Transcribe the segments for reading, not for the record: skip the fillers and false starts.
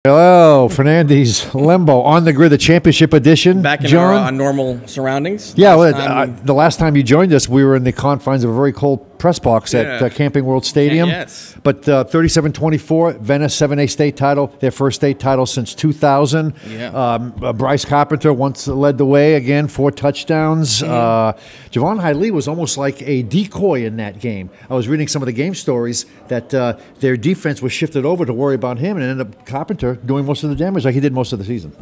Hello, Fernandes Lembo on the grid, the championship edition. Back in our normal surroundings. Yeah, the last time you joined us, we were in the confines of a very cold press box at Camping World Stadium. Yes. But 37-24, Venice 7A state title, their first state title since 2000. Yeah. Bryce Carpenter once led the way again, 4 touchdowns. Javon Hiley was almost like a decoy in that game. I was reading some of the game stories that their defense was shifted over to worry about him, and ended up Carpenter doing most of the damage like he did most of the season.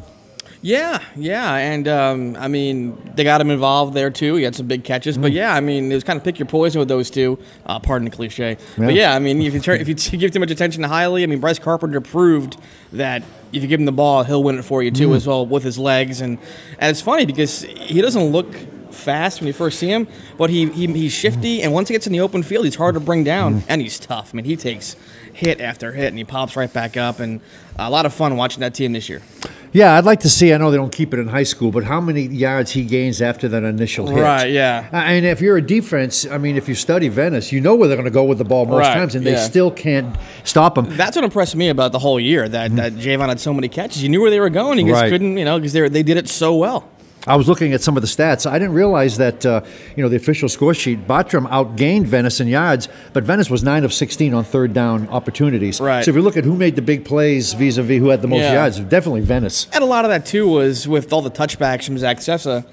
Yeah, and I mean, they got him involved there too. He had some big catches, but yeah, I mean, it was kind of pick your poison with those two. Pardon the cliche, but yeah, I mean, if you give too much attention to Hiley, I mean, Bryce Carpenter proved that if you give him the ball, he'll win it for you too, as well with his legs, and it's funny because he doesn't look fast when you first see him, but he's shifty, and once he gets in the open field, he's hard to bring down, and he's tough. I mean, he takes hit after hit, and he pops right back up, and a lot of fun watching that team this year. Yeah, I'd like to see, I know they don't keep it in high school, but how many yards he gains after that initial hit. Right, yeah. And if you're a defense, I mean, if you study Venice, you know where they're going to go with the ball most times, and they still can't stop them. That's what impressed me about the whole year, that Javon had so many catches. You knew where they were going. You just couldn't, because they did it so well. I was looking at some of the stats. I didn't realize that, the official score sheet, Bartram outgained Venice in yards, but Venice was 9 of 16 on third down opportunities. Right. So if you look at who made the big plays vis-a-vis who had the most yards, definitely Venice. And a lot of that, too, was with all the touchbacks from Zach Sessa.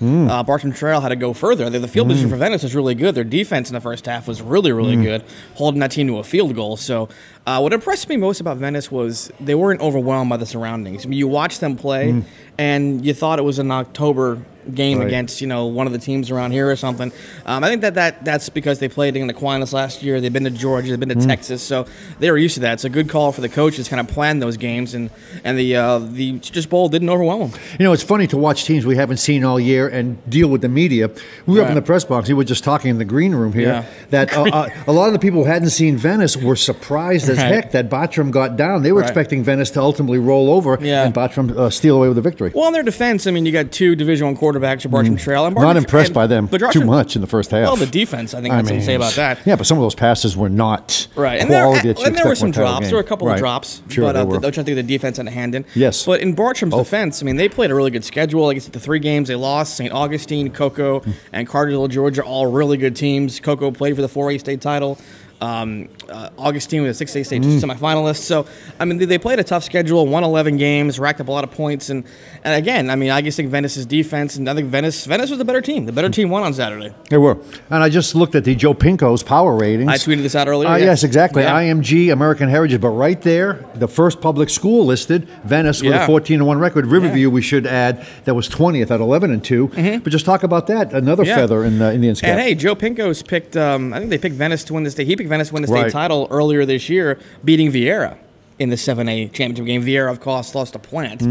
Bartram Trail had to go further. The field position for Venice was really good. Their defense in the first half was really, really good, holding that team to a field goal. So what impressed me most about Venice was they weren't overwhelmed by the surroundings. I mean, you watched them play, and you thought it was an October game against one of the teams around here or something. I think that's because they played in Aquinas last year. They've been to Georgia, they've been to Texas, so they were used to that. It's a good call for the coaches to kind of plan those games, and the Citrus Bowl didn't overwhelm them. It's funny to watch teams we haven't seen all year and deal with the media. We were up in the press box. We were just talking in the green room here that a lot of the people who hadn't seen Venice were surprised as heck that Bartram got down. They were expecting Venice to ultimately roll over and Bartram steal away with the victory. Well, in their defense, I mean, you got 2 Division I quarterbacks, Bartram Trail. And not impressed by them too much in the first half. Well, the defense, I think that's something to say about that. Yeah, but some of those passes were not and quality. There were some drops. There were a couple of drops. Sure, but which I think the defense had a hand in. Yes. But in Bartram's defense, I mean, they played a really good schedule. I guess the 3 games they lost, St. Augustine, Cocoa, and Cartersville, Georgia, all really good teams. Cocoa played for the 4A state title. Augustine was a 6A state semifinalist. So, I mean, they played a tough schedule, won 11 games, racked up a lot of points. And again, I mean, I just think Venice's defense, and I think Venice was the better team. The better team won on Saturday. They were. And I just looked at the Joe Pinko's power ratings. I tweeted this out earlier. Yes, exactly. Yeah. IMG, American Heritage. But right there, the first public school listed, Venice with a 14-1 record. Riverview, we should add, that was 20th at 11-2. But just talk about that. Another feather in the Indians' cap. And hey, Joe Pinko's picked, I think they picked Venice to win the state. He picked Venice to win the state title earlier this year, beating Vieira in the 7A championship game. Vieira, of course, lost to Plant,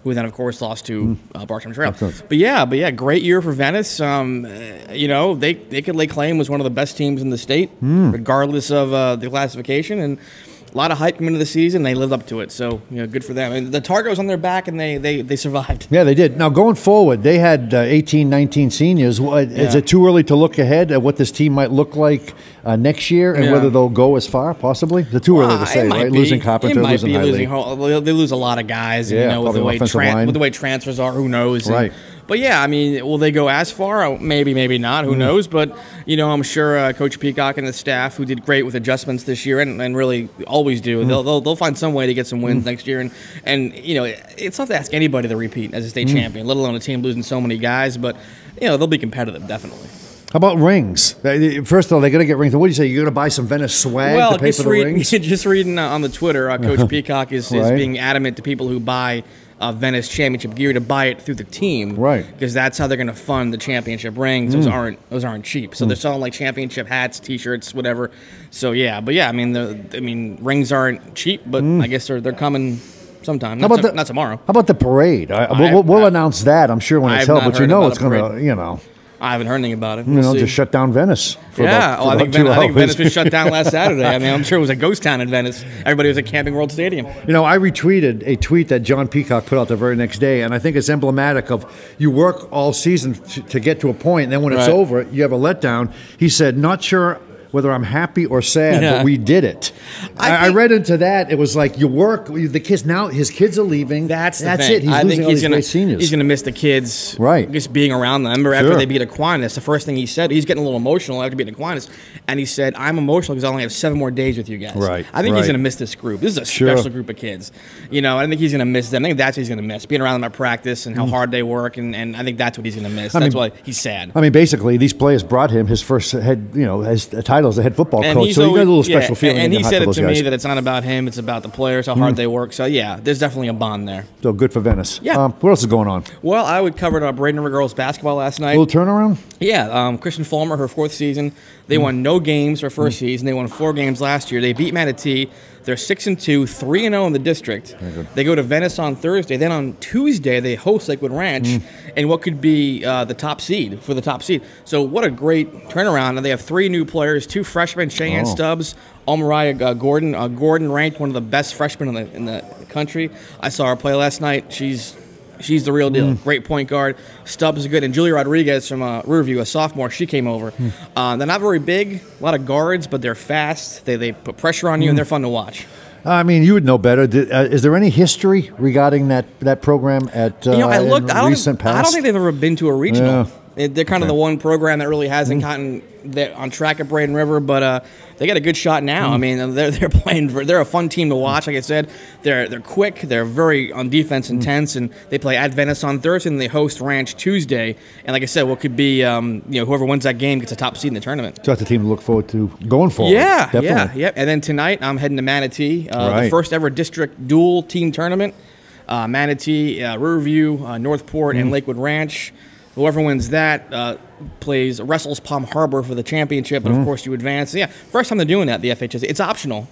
who then, of course, lost to Bartram Trail. But yeah, great year for Venice. They could lay claim as one of the best teams in the state, regardless of the classification. And a lot of hype coming into the season. They lived up to it, so good for them. And the target was on their back, and they survived. Yeah, they did. Now, going forward, they had 18, 19 seniors. Is it too early to look ahead at what this team might look like next year, and whether they'll go as far, possibly? It's too early to say, right? Losing Carpenter, losing Hiley. They lose a lot of guys, with the way transfers are, who knows? Right. But yeah, I mean, will they go as far? Maybe, maybe not. Who knows? But I'm sure Coach Peacock and the staff, who did great with adjustments this year, and really always do, they'll find some way to get some wins next year. And it's tough to ask anybody to repeat as a state champion, let alone a team losing so many guys. But they'll be competitive, definitely. How about rings? First of all, they got to get rings. What do you say? You're going to buy some Venice swag to pay for the rings? Just reading on the Twitter, Coach Peacock is being adamant to people who buy Venice championship gear to buy it through the team, right? Because that's how they're going to fund the championship rings. Those aren't cheap, so they're selling like championship hats, T-shirts, whatever. So yeah, but yeah, I mean, rings aren't cheap, but I guess they're coming sometime. Not tomorrow. How about the parade? We'll announce that, I'm sure, when it's held. But it's going to, I haven't heard anything about it. Just shut down Venice. I think Venice was shut down last Saturday. I mean, I'm sure it was a ghost town in Venice. Everybody was at Camping World Stadium. I retweeted a tweet that John Peacock put out the very next day, and I think it's emblematic of you work all season to get to a point, and then when it's over, you have a letdown. He said, not sure whether I'm happy or sad, but we did it. I read into that. It was like you work, the kids, now his kids are leaving. That's it. He's I think he's going seniors. He's going to miss the kids, right? Just being around them. Remember after they beat Aquinas, the first thing he said, he's getting a little emotional after beating Aquinas, and he said, "I'm emotional because I only have 7 more days with you guys." Right. I think he's going to miss this group. This is a special group of kids. You know, I think he's going to miss them. I think that's what he's going to miss, being around them at practice and how hard they work, and I think that's what he's going to miss. That's why he's sad. I mean, basically, these players brought him his first his title as a head football coach, so he got a little special feeling. And he said it to me that it's not about him; it's about the players, how hard they work. So yeah, there's definitely a bond there. So good for Venice. Yeah. What else is going on? Well, I would cover Braden River girls basketball last night. A little turnaround. Yeah, Kristen Fulmer, her 4th season. They won no games her first season. They won 4 games last year. They beat Manatee. They're 6-2, 3-0 in the district. They go to Venice on Thursday. Then on Tuesday, they host Lakewood Ranch and what could be the top seed for the top seed. So what a great turnaround. And they have 3 new players, 2 freshmen, Cheyenne Stubbs, Omariah Gordon. Gordon ranked one of the best freshmen in the country. I saw her play last night. She's the real deal. Great point guard. Stubbs is good. And Julia Rodriguez from Riverview, a sophomore, she came over. They're not very big, a lot of guards, but they're fast. They put pressure on you, and they're fun to watch. I mean, you would know better. Is there any history regarding that program at I looked. recent past? I don't think they've ever been to a regional. Yeah. They're kind of the one program that really hasn't gotten on track at Braden River, but they got a good shot now. I mean, they're playing. They're a fun team to watch. Like I said, they're quick. They're very on defense intense, and they play at Venice on Thursday, and they host Ranch Tuesday. And like I said, what could be whoever wins that game gets a top seed in the tournament. So that's a team to look forward to going forward. Yeah, definitely. yeah. And then tonight I'm heading to Manatee, the first ever district dual team tournament. Manatee, Riverview, Northport, and Lakewood Ranch. Whoever wins that wrestles Palm Harbor for the championship, but of course you advance. Yeah, first time they're doing that, the FHS. It's optional,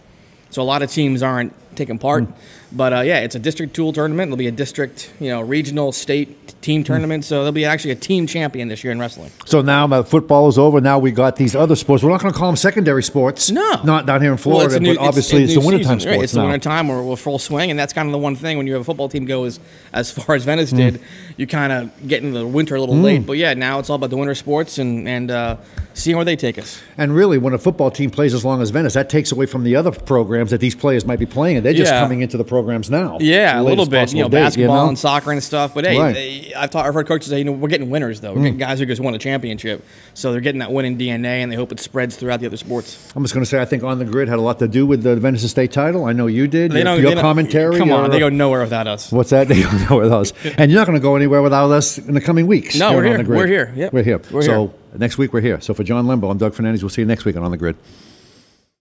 so a lot of teams aren't taking part. But it's a district dual tournament. It'll be a district, regional, state team tournament. So there'll be actually a team champion this year in wrestling. So now that football is over, now we got these other sports. We're not going to call them secondary sports. No, not down here in Florida. But obviously, it's the wintertime sports. Right? It's the wintertime. We're full swing, and that's kind of the one thing when you have a football team go as far as Venice did. You kind of get into the winter a little late. But yeah, now it's all about the winter sports and seeing where they take us. And really, when a football team plays as long as Venice, that takes away from the other programs that these players might be playing, and they're just coming into the programs now. Yeah, a little bit, basketball and soccer and stuff. But hey, I've heard coaches say, we're getting winners though. We're getting guys who just won a championship, so they're getting that winning DNA, and they hope it spreads throughout the other sports. I'm just going to say, I think On the Grid had a lot to do with the Venice State title. I know you did. Your commentary. Come on, they go nowhere without us. What's that? They go nowhere without us. And you're not going to go anywhere without us in the coming weeks. No, we're here. We're here. Yep. We're here. So next week we're here. So for John Limbo, I'm Doug Fernandez. We'll see you next week on The Grid.